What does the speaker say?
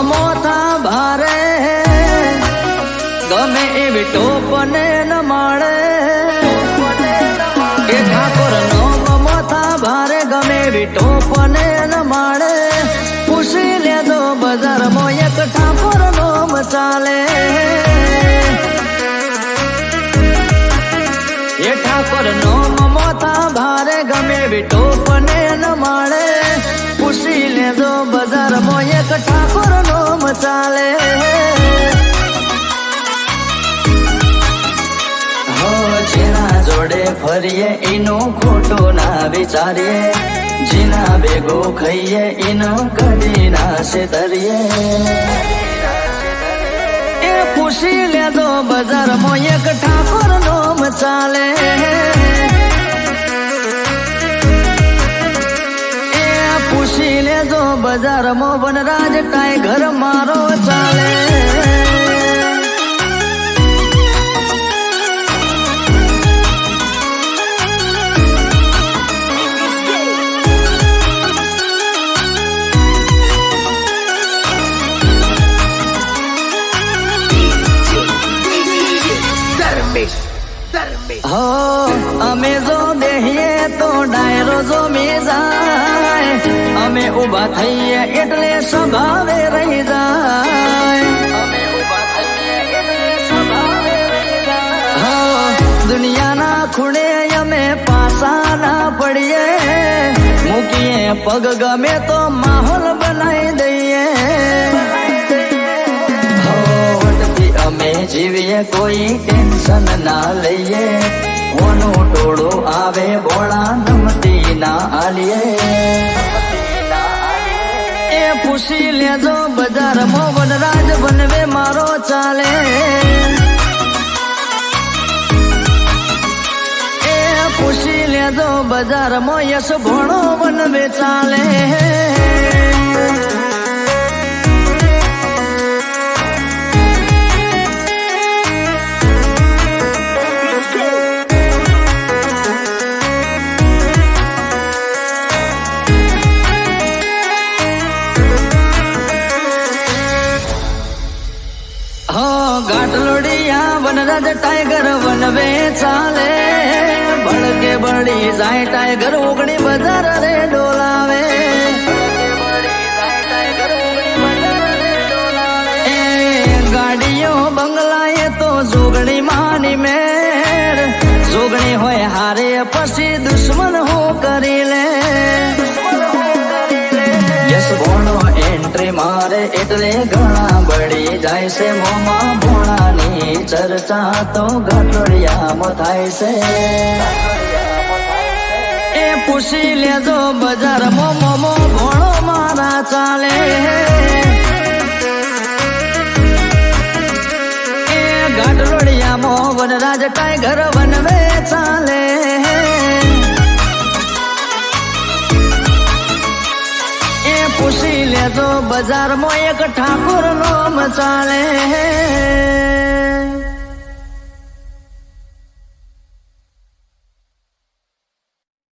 મોથા ભારે ગમે એવી ટોપને ન મળે એ ઠાકોર નો મોથા ભારે ગમે એવી ટોપને ન મળે પૂછી લેજો બજારમાં એક ઠાકોર નો ચાલે એ ઠાકોર નો મોથા ભારે ગમે એવી ટોપને ન મળે પૂછી લેજો બજારમાં એક ઠાકોર નો ચાલે જેના જોડે ફરીએ એનું ખોટું ના વિચારીએ જેના ભેગો ખાઈએ એનું કદી ના છેતરીએ એ પૂછી લેજો બજારમાં એક ઠાકોર નો ચાલે એ પૂછી લેજો બજારમાં વનરાજ ટાઈગર મારો ચાલે હો અમે જો દેહીએ તો ડાયરો જો જાય અમે ઉભા થઈએ એટલે સ્વભાવે રહી જાય દુનિયાના ખૂણે અમે પાસા ના પડીએ મૂકીએ પગ ગમે તો માહોલ બનાવી દઈએ અમે જીવીએ કોઈ ટેન્શન ના લઈએ ઓનું ટોળું આવે બોળા નમતી ના આલીએ એ પૂછી લેજો બજારમાં વનરાજ બનવે મારો ચાલે એ પૂછી લેજો બજારમાં યશ ભણો બનવે ચાલે ગાંઠલોડિયા વનરાજ ટાઈગર વનવે ચાલે ભડકે બળી જાય ટાઈગર ઓગણી બજાર રે ડોલાવે એ ગાડીઓ બંગલાએ તો જોગણી માની મેર જોગણી હોય હારે પછી દુશ્મન હું કરી લે યસ ભોણો એન્ટ્રી મારે એટલે ઘણા બળી જાય છે મોમાં ભોણાની ચર્ચા તો ગાંઠોડિયામાં થાય છે એ પૂછી લેજો બજારમાં મોમો ભોણો મારા ચાલે એ ગાંઠોડિયામાં વનરાજ ટાઈગર વનવે ચાલે પૂછી લેજો બજારમાં એક ઠાકોર નો ચાલે